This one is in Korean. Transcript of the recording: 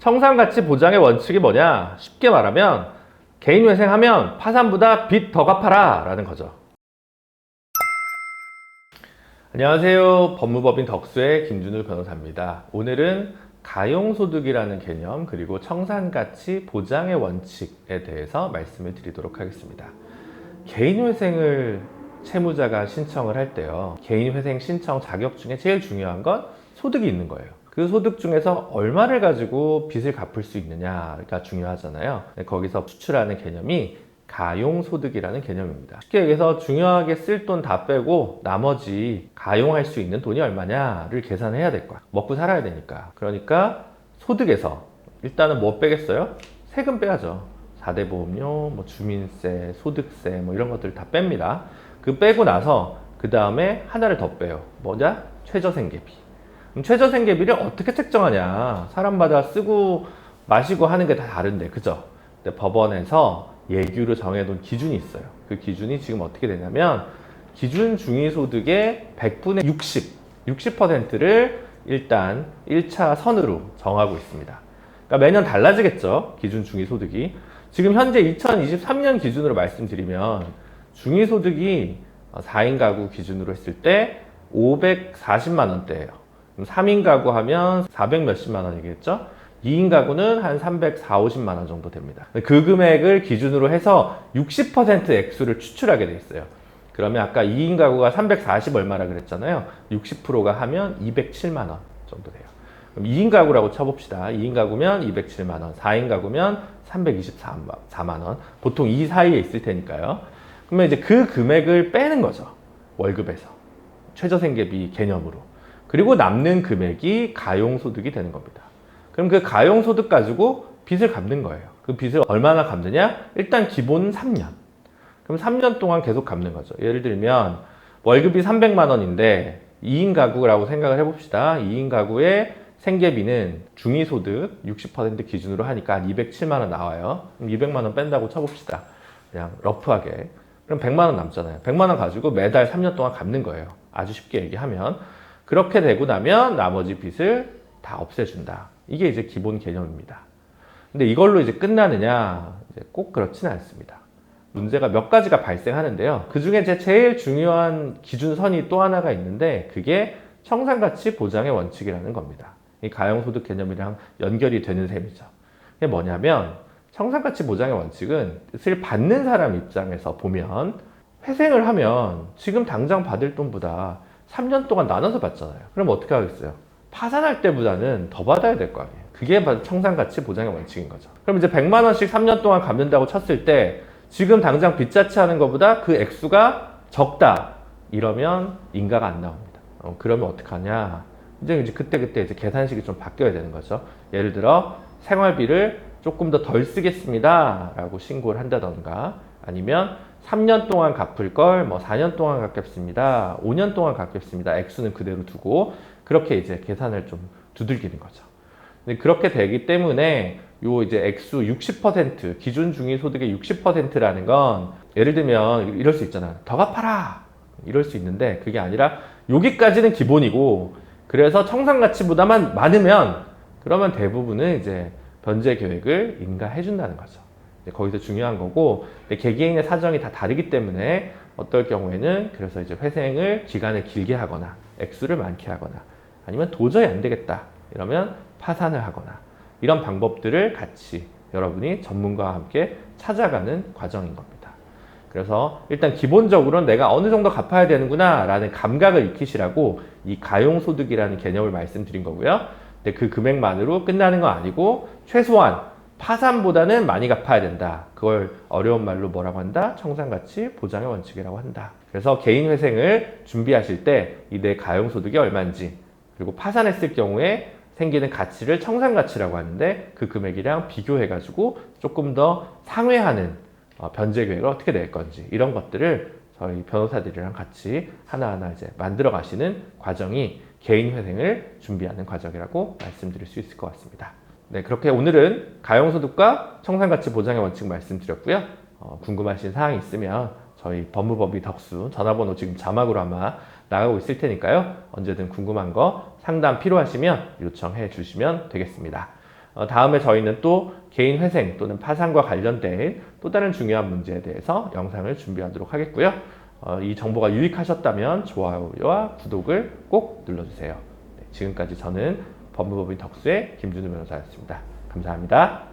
청산가치 보장의 원칙이 뭐냐? 쉽게 말하면 개인회생하면 파산보다 빚 더 갚아라 라는 거죠. 안녕하세요. 법무법인 덕수의 김준우 변호사입니다. 오늘은 가용소득이라는 개념 그리고 청산가치 보장의 원칙에 대해서 말씀을 드리도록 하겠습니다. 개인회생을 채무자가 신청을 할 때요, 개인회생 신청 자격 중에 제일 중요한 건 소득이 있는 거예요. 그 소득 중에서 얼마를 가지고 빚을 갚을 수 있느냐가 중요하잖아요. 거기서 추출하는 개념이 가용소득이라는 개념입니다. 쉽게 얘기해서 중요하게 쓸 돈 다 빼고 나머지 가용할 수 있는 돈이 얼마냐를 계산해야 될 거야. 먹고 살아야 되니까. 그러니까 소득에서 일단은 뭐 빼겠어요? 세금 빼야죠. 4대 보험료, 주민세, 소득세 이런 것들 다 뺍니다. 그 빼고 나서 그 다음에 하나를 더 빼요. 뭐냐? 최저생계비. 그럼 최저생계비를 어떻게 책정하냐? 사람마다 쓰고 마시고 하는 게 다 다른데, 그죠? 근데 법원에서 예규로 정해놓은 기준이 있어요. 그 기준이 지금 어떻게 되냐면 기준 중위소득의 100분의 60%를 일단 1차 선으로 정하고 있습니다. 그러니까 매년 달라지겠죠, 기준 중위소득이. 지금 현재 2023년 기준으로 말씀드리면 중위소득이 4인 가구 기준으로 했을 때 540만 원대예요. 3인 가구 하면 400 몇십만 원이겠죠? 2인 가구는 한 340, 50만 원 정도 됩니다. 그 금액을 기준으로 해서 60% 액수를 추출하게 돼 있어요. 그러면 아까 2인 가구가 340 얼마라 그랬잖아요. 60%가 하면 207만 원 정도 돼요. 그럼 2인 가구라고 쳐봅시다. 2인 가구면 207만 원, 4인 가구면 324만 원. 보통 이 사이에 있을 테니까요. 그러면 이제 그 금액을 빼는 거죠, 월급에서. 최저생계비 개념으로. 그리고 남는 금액이 가용소득이 되는 겁니다. 그럼 그 가용소득 가지고 빚을 갚는 거예요. 그 빚을 얼마나 갚느냐? 일단 기본 3년. 그럼 3년 동안 계속 갚는 거죠. 예를 들면 월급이 300만 원인데 2인 가구라고 생각을 해봅시다. 2인 가구의 생계비는 중위소득 60% 기준으로 하니까 한 207만 원 나와요. 그럼 200만 원 뺀다고 쳐봅시다. 그냥 러프하게. 그럼 100만 원 남잖아요. 100만 원 가지고 매달 3년 동안 갚는 거예요. 아주 쉽게 얘기하면. 그렇게 되고 나면 나머지 빚을 다 없애준다. 이게 이제 기본 개념입니다. 근데 이걸로 이제 끝나느냐? 이제 꼭 그렇지는 않습니다. 문제가 몇 가지가 발생하는데요. 그 중에 제일 중요한 기준선이 또 하나가 있는데 그게 청산가치 보장의 원칙이라는 겁니다. 이 가용소득 개념이랑 연결이 되는 셈이죠. 이게 뭐냐면 청산가치 보장의 원칙은 빚을 받는 사람 입장에서 보면 회생을 하면 지금 당장 받을 돈보다 3년 동안 나눠서 받잖아요. 그럼 어떻게 하겠어요? 파산할 때보다는 더 받아야 될 거 아니에요. 그게 바로 청산가치 보장의 원칙인 거죠. 그럼 이제 100만 원씩 3년 동안 갚는다고 쳤을 때 지금 당장 빚자치하는 것보다 그 액수가 적다. 이러면 인가가 안 나옵니다. 그러면 어떡하냐? 이제 그때 이제 계산식이 좀 바뀌어야 되는 거죠. 예를 들어 생활비를 조금 더 덜 쓰겠습니다 라고 신고를 한다던가, 아니면 3년 동안 갚을 걸 4년 동안 갚겠습니다, 5년 동안 갚겠습니다, 액수는 그대로 두고 그렇게 이제 계산을 좀 두들기는 거죠. 근데 그렇게 되기 때문에 요 이제 액수 60%, 기준 중위소득의 60%라는 건 예를 들면 이럴 수 있잖아. 더 갚아라! 이럴 수 있는데 그게 아니라 여기까지는 기본이고, 그래서 청산가치보다만 많으면 그러면 대부분은 이제 변제 계획을 인가해준다는 거죠. 거기서 중요한 거고, 개개인의 사정이 다 다르기 때문에 어떨 경우에는 그래서 이제 회생을 기간을 길게 하거나 액수를 많게 하거나 아니면 도저히 안 되겠다 이러면 파산을 하거나 이런 방법들을 같이 여러분이 전문가와 함께 찾아가는 과정인 겁니다. 그래서 일단 기본적으로는 내가 어느 정도 갚아야 되는구나 라는 감각을 익히시라고 이 가용소득이라는 개념을 말씀드린 거고요. 근데 그 금액만으로 끝나는 건 아니고 최소한 파산보다는 많이 갚아야 된다. 그걸 어려운 말로 뭐라고 한다? 청산가치 보장의 원칙이라고 한다. 그래서 개인회생을 준비하실 때 이 내 가용소득이 얼마인지, 그리고 파산했을 경우에 생기는 가치를 청산가치라고 하는데 그 금액이랑 비교해가지고 조금 더 상회하는 변제 계획을 어떻게 낼 건지, 이런 것들을 저희 변호사들이랑 같이 하나하나 이제 만들어 가시는 과정이 개인회생을 준비하는 과정이라고 말씀드릴 수 있을 것 같습니다. 네, 그렇게 오늘은 가용소득과 청산가치 보장의 원칙 말씀드렸고요. 궁금하신 사항이 있으면 저희 법무법인 덕수 전화번호 지금 자막으로 아마 나가고 있을 테니까요. 언제든 궁금한 거 상담 필요하시면 요청해 주시면 되겠습니다. 다음에 저희는 또 개인 회생 또는 파산과 관련된 또 다른 중요한 문제에 대해서 영상을 준비하도록 하겠고요. 이 정보가 유익하셨다면 좋아요와 구독을 꼭 눌러주세요. 네, 지금까지 저는 법무법인 덕수의 김준우 변호사였습니다. 감사합니다.